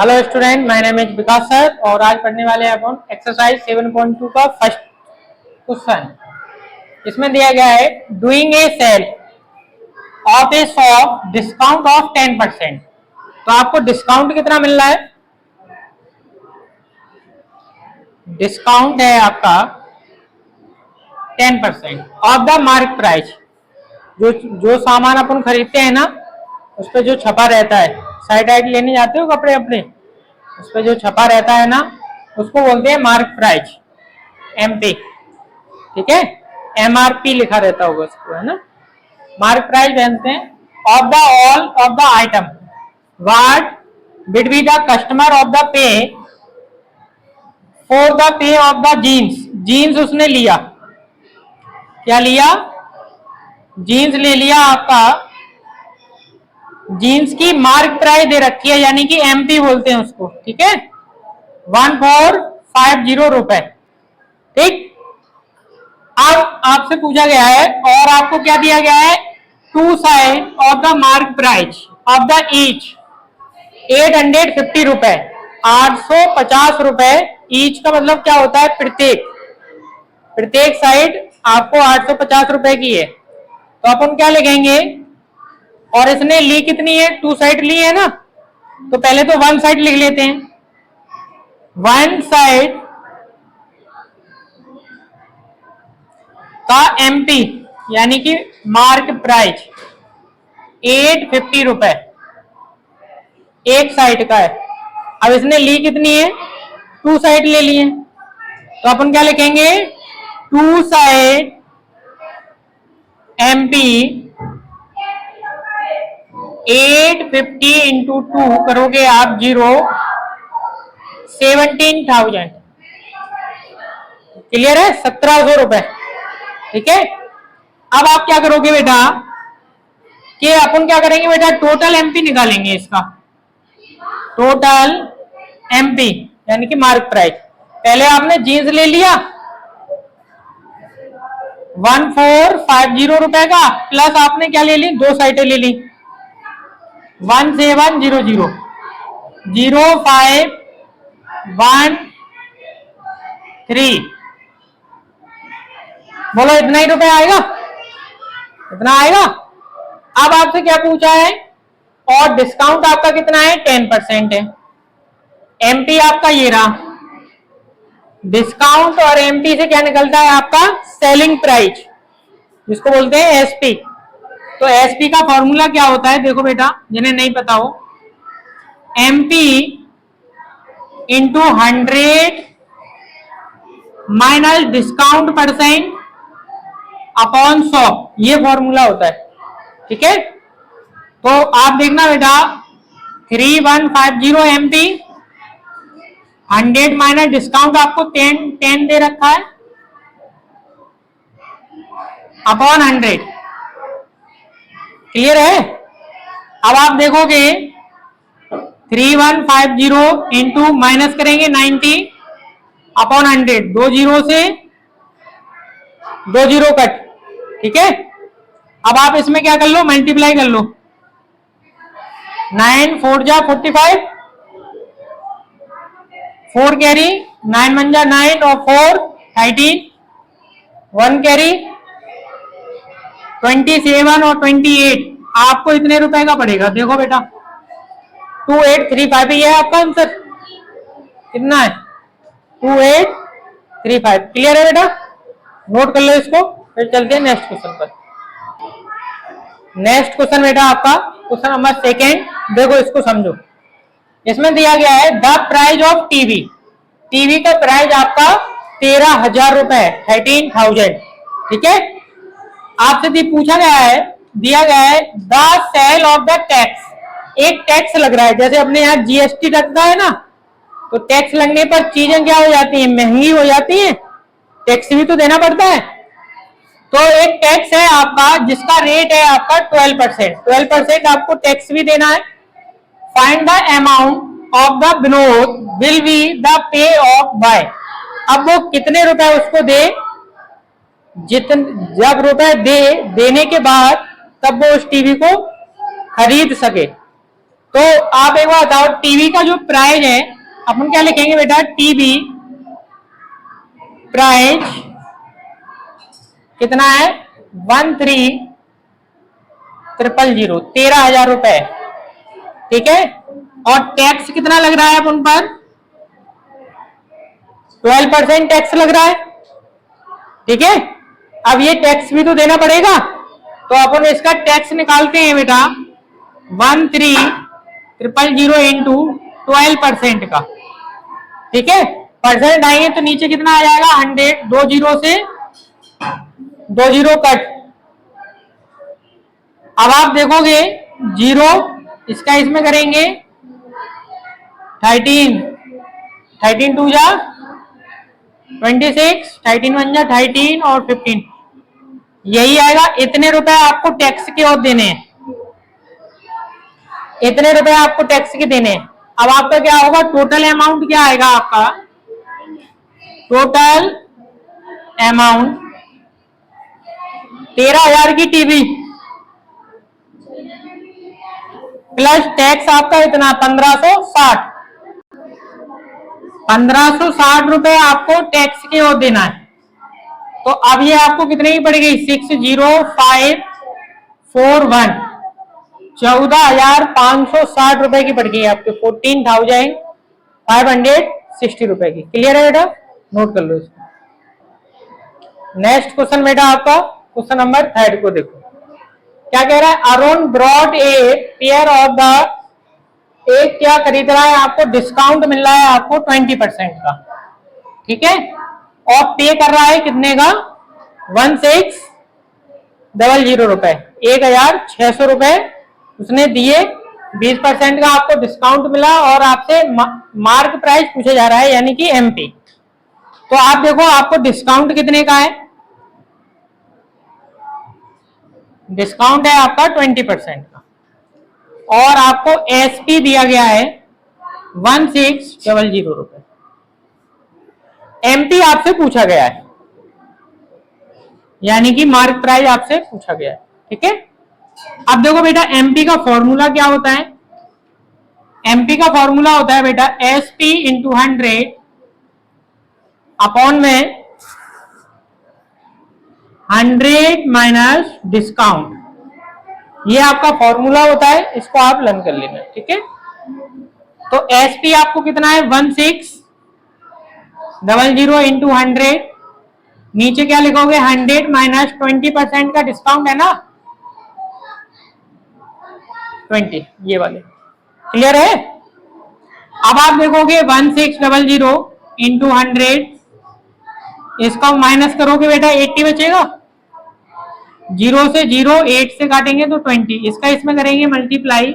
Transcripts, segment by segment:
Hello student, my name is Vikas sir और आज पढ़ने वाले हैं अपन एक्सरसाइज 7.2 का फर्स्ट क्वेश्चन। इसमें दिया गया है doing a sale of a shop discount of 10%। तो आपको डिस्काउंट कितना मिल रहा है? डिस्काउंट है आपका 10% ऑफ द मार्क प्राइस। जो सामान अपन खरीदते हैं ना, उस पर जो छपा रहता है, साइड आइड लेने जाते हो कपड़े अपने, उस पर जो छपा रहता है ना, उसको बोलते हैं मार्क प्राइस, एमपी। ठीक है, एमआरपी लिखा रहता होगा उसको, है ना। मार्क प्राइस जानते हैं of the all of the item what between the customer of the pay for the pay of the jeans. Jeans उसने लिया, क्या लिया? जीन्स ले लिया आपका। जीन्स की मार्क प्राइस दे रखी है, यानी कि एमपी बोलते हैं उसको। ठीक है, 1450 रुपए। ठीक, अब आपसे पूछा गया है और आपको क्या दिया गया है? To side of the mark price of the each 850 रुपए, 850 रुपए। ईच का मतलब क्या होता है? प्रत्येक। प्रत्येक साइड आपको 850 रुपए की है, तो अपन क्या लिखेंगे? और इसने ली कितनी है? टू साइड ली है ना, तो पहले तो वन साइड लिख लेते हैं। वन साइड का एमपी यानी कि मार्क प्राइस 850 रुपए एक साइड का है। अब इसने ली कितनी है? टू साइड ले लिए, तो अपन क्या लिखेंगे? टू साइड एमपी 850 इंटू 2 करोगे आप 0, 17,000। क्लियर है? 1700 रुपए। ठीक है, अब आप क्या करोगे बेटा कि अपन क्या करेंगे बेटा? टोटल एमपी निकालेंगे इसका। टोटल एमपी यानी कि मार्क प्राइस। पहले आपने जीन्स ले लिया 1450 रुपए का, प्लस आपने क्या ले ली? दो साइडें ले ली, 1700 0513। बोलो इतना ही रुपए आएगा? इतना आएगा। अब आपसे क्या पूछा है? और डिस्काउंट आपका कितना है? 10% है। एमपी आपका ये रहा। डिस्काउंट और एमपी से क्या निकलता है आपका? सेलिंग प्राइस, जिसको बोलते हैं एसपी। तो एसपी का फॉर्मूला क्या होता है? देखो बेटा, जिन्हें नहीं पता हो, MP into 100 minus discount percent upon 100, ये फॉर्मूला होता है। ठीक है, तो आप देखना बेटा, 3150 एमपी, 100 माइनस डिस्काउंट आपको 10 दे रखा है, अपॉन 100। क्लियर है? अब आप देखोगे 3150 इंटू माइनस करेंगे 90 अपॉन 100, 2 जीरो से 2 जीरो कट। ठीक है, अब आप इसमें क्या कर लो? मल्टीप्लाई कर लो। 9 4 जा 45, 4 कैरी, 9 1 जा 9 और 4 13, 1 कैरी 27 और 28। आपको इतने रुपए का पड़ेगा। देखो बेटा, 2835 ये है आपका आंसर। कितना है? 2835। क्लियर है बेटा? नोट कर लो इसको, फिर चलते हैं नेक्स्ट क्वेश्चन पर। नेक्स्ट क्वेश्चन बेटा आपका क्वेश्चन नंबर 2। देखो इसको समझो। इसमें दिया गया है the price of TV. TV का प्राइस आपका 13,000 रुपए, 13,000। ठीक है, आपसे पूछा गया है, दिया गया है the sale of the tax. एक टैक्स लग रहा है, जैसे अपने यहाँ जीएसटी लगता है ना, तो टैक्स लगने पर चीजें क्या हो जाती हैं? महंगी हो जाती हैं, टैक्स भी तो देना पड़ता है। तो एक टैक्स है आपका जिसका रेट है आपका 12%। 12% आपको टैक्स भी देना है। Find the amount of the Binod will be the pay of by. अब वो कितने रुपए उसको दे, जब रुपए देने के बाद तब वो उस टीवी को खरीद सके। तो आप एक बार बताओ, टीवी का जो प्राइस है अपन क्या लिखेंगे बेटा? टीवी प्राइस कितना है? 13,000, 13,000 रुपए, ठीक है। और टैक्स कितना लग रहा है अपन पर? 12% टैक्स लग रहा है, ठीक है। अब ये टैक्स भी तो देना पड़ेगा, तो अपन इसका टैक्स निकालते हैं बेटा 13,000 इंटू 12% का, ठीक है। परसेंट आएंगे तो नीचे कितना आ जाएगा? 100, 2 जीरो से 2 जीरो कट। अब आप देखोगे जीरो इसका इसमें करेंगे 13, 13 टू जा 26, 13 वन जा 13 और 15, यही आएगा। इतने रुपए आपको टैक्स के और देने हैं, इतने रुपए आपको टैक्स के देने हैं। अब आपका क्या होगा? टोटल अमाउंट क्या आएगा आपका? टोटल अमाउंट 13,000 की टीवी प्लस टैक्स आपका इतना 1560, 1560 रुपए आपको टैक्स के और देना है। तो अब ये आपको कितने की पड़ गई? 60541, 14,560 रुपए की पड़ गई आपके, 14,560 रुपए की। क्लियर है बेटा? नोट कर लो इसको। नेक्स्ट क्वेश्चन बेटा आपका क्वेश्चन नंबर 3 को देखो क्या कह रहा है। Arun brought a pair of the, एक क्या खरीद रहा है? आपको डिस्काउंट मिल रहा है आपको 20% का, ठीक है। और पे कर रहा है कितने का? 1600 रुपए, 1,600 रुपए उसने दिए, 20% का आपको डिस्काउंट मिला और आपसे मार्क प्राइस पूछा जा रहा है, यानी कि एमपी। तो आप देखो आपको डिस्काउंट कितने का है? डिस्काउंट है आपका 20% का, और आपको एसपी दिया गया है 1600 रुपए। एमपी आपसे पूछा गया है, यानी कि मार्क प्राइस आपसे पूछा गया है, ठीक है। अब देखो बेटा एमपी का फॉर्मूला क्या होता है? एमपी का फॉर्मूला होता है बेटा एसपी इंटू 100 अपॉन में 100 माइनस डिस्काउंट, ये आपका फॉर्मूला होता है, इसको आप लर्न कर लेना, ठीक है। तो एसपी आपको कितना है? 1600 इंटू 100, नीचे क्या लिखोगे? 100 माइनस 20% का डिस्काउंट है ना, 20, ये वाले। क्लियर है? अब आप देखोगे 1600 इंटू 100, इसका माइनस करोगे बेटा 80 बचेगा, 0 से 0, 8 से काटेंगे तो 20, इसका इसमें करेंगे मल्टीप्लाई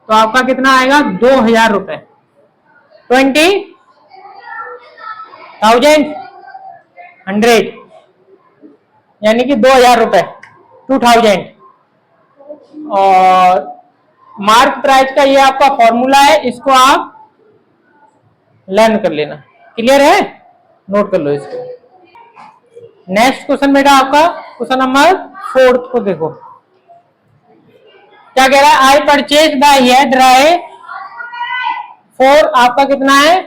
तो आपका कितना आएगा? 2,000 रुपए, 20,100, यानी कि 2,000 रुपए, 2,000। और मार्क प्राइस का ये आपका फॉर्मूला है, इसको आप लर्न कर लेना। क्लियर है? नोट कर लो इसको। नेक्स्ट क्वेश्चन बेटा आपका क्वेश्चन नंबर 4 को देखो क्या कह रहा है। I purchase the hair dry for, आपका कितना है?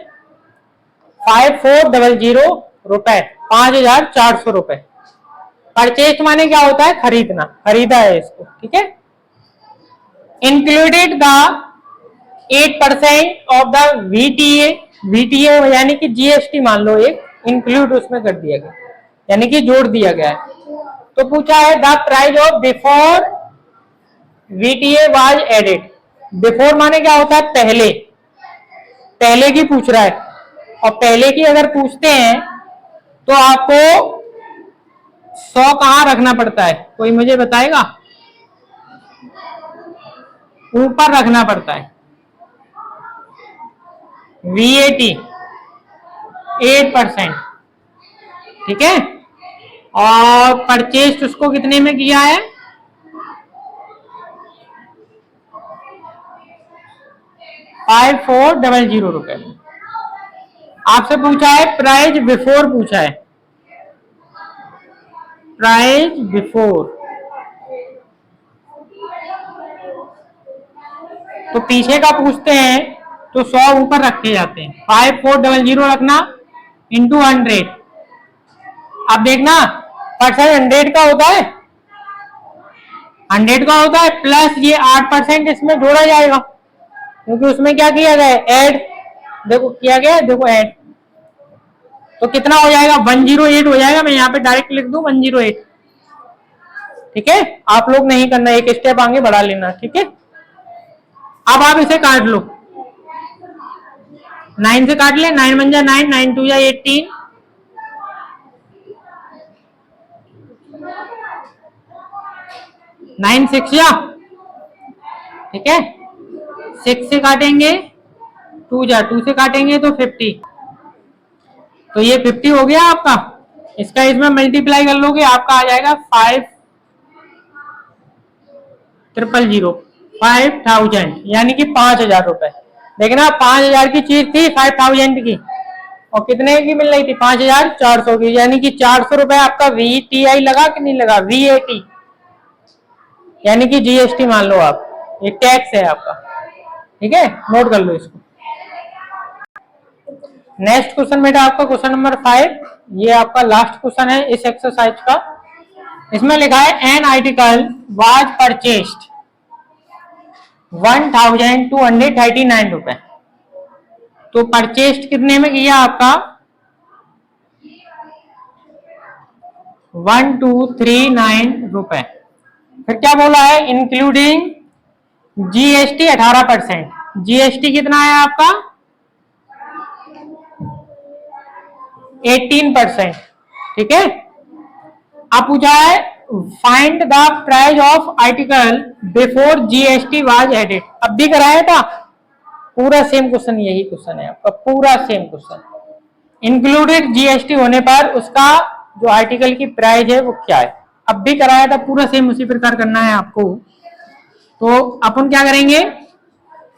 5400 रुपए, 5,400 रुपए। परचेज माने क्या होता है? खरीदना, खरीदा है इसको, ठीक है। Included the 8% of the VTA, VTA यानी कि जीएसटी मान लो, एक इंक्लूड उसमें कर दिया गया, यानी कि जोड़ दिया गया है। तो पूछा है the price of before VTA was added. Before माने क्या होता है? पहले, पहले की पूछ रहा है, और पहले की अगर पूछते हैं तो आपको 100 कहां रखना पड़ता है? कोई मुझे बताएगा? ऊपर रखना पड़ता है। वीएटी 8%, ठीक है। और परचेज उसको कितने में किया है? 5400 रुपए में। आपसे पूछा है प्राइस बिफोर, पूछा है प्राइस बिफोर, तो पीछे का पूछते हैं तो 100 ऊपर रखे जाते हैं। 5400 रखना इंटू 100। अब देखना परसेंट 100 का होता है, 100 का होता है प्लस ये 8% इसमें जोड़ा जाएगा, क्योंकि उसमें क्या किया गया है, ऐड। देखो किया गया है, देखो ऐड। तो कितना हो जाएगा, 108 हो जाएगा। मैं यहाँ पे डायरेक्ट लिख दूं 108। ठीक है, आप लोग नहीं करना, एक स्टेप आगे बढ़ा लेना। ठीक है, अब आप इसे काट लो, 9 से काट ले, 9 1 जा 9, 9 2 जा 18, 9 6 जा, ठीक है, 6 से काटेंगे 2 जा, 2 से काटेंगे तो 50, तो ये 50 हो गया आपका। इसका इसमें मल्टीप्लाई कर लोगे, आपका आ जाएगा 5000, यानी कि 5000 रुपए। देखना 5000 की चीज थी 5000 की, और कितने की मिल रही थी, 5400 की, यानी कि 400 रुपए आपका VTI लगा कि नहीं लगा, VAT, यानी कि GST मान लो आप, ये टैक्स है आपका। ठीक है, नोट कर लो इसको। नेक्स्ट क्वेश्चन बेटा आपका क्वेश्चन नंबर 5, ये आपका लास्ट क्वेश्चन है इस एक्सरसाइज का। इसमें लिखा है एन आर्टिकल वाज परचेस्ड 1239 रुपए। तो परचेस्ड कितने में किया आपका, 1239 रुपए। फिर क्या बोला है, इंक्लूडिंग GST 18%। GST कितना है आपका, 18%। ठीक है, अब पूछा है find the price of article before GST was added. अब भी कराया था, पूरा सेम क्वेश्चन, यही क्वेश्चन है आपका, पूरा सेम क्वेश्चन। इंक्लूडेड GST होने पर उसका जो आर्टिकल की प्राइस है वो क्या है, अब भी कराया था, पूरा सेम उसी प्रकार करना है आपको। तो अपन क्या करेंगे,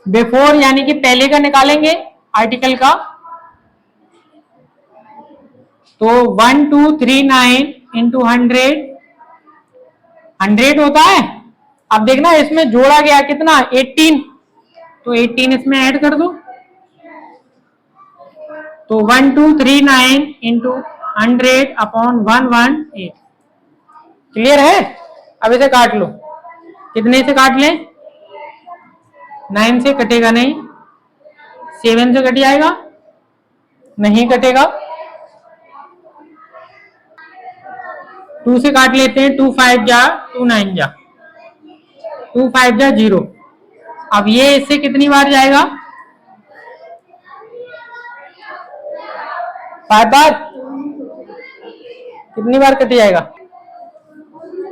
बिफोर यानी कि पहले का निकालेंगे आर्टिकल का, तो 1239 इंटू 100 होता है। अब देखना इसमें जोड़ा गया कितना, 18, तो 18 इसमें ऐड कर दो, तो 1239 इंटू 100 अपॉन 118। क्लियर है, अब इसे काट लो, कितने से काट लें, 9 से कटेगा नहीं, 7 से कट जाएगा, नहीं कटेगा, 2 से काट लेते हैं, 2 5 जा 2 9 जा, 2 5 जा 0। अब ये इससे कितनी बार जाएगा, 5 बार, कितनी बार कट जाएगा,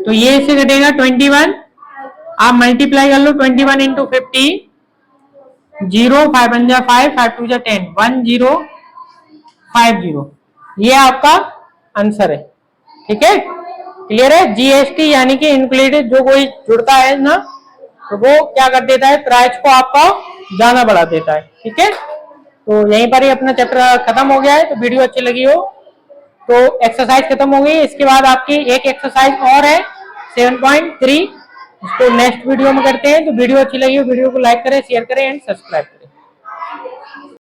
तो ये इससे कटेगा 21। आप मल्टीप्लाई कर लो, 21 इंटू 50, 0 5 1 जा 5, 5 2 जा 10, 1050, ये आपका आंसर है। ठीक है, क्लियर है। GST यानी कि इंक्लूडेड जो कोई जुड़ता है ना, तो वो क्या कर देता है, प्राइस को आपका ज्यादा बढ़ा देता है। ठीक है, तो यहीं पर ही अपना चैप्टर खत्म हो गया है। तो वीडियो अच्छी लगी हो तो एक्सरसाइज खत्म हो गई। इसके बाद आपकी एक एक्सरसाइज और है 7.3, इसको नेक्स्ट वीडियो में करते हैं। तो वीडियो अच्छी लगी हो वीडियो को लाइक करें, शेयर करें एंड सब्सक्राइब करें।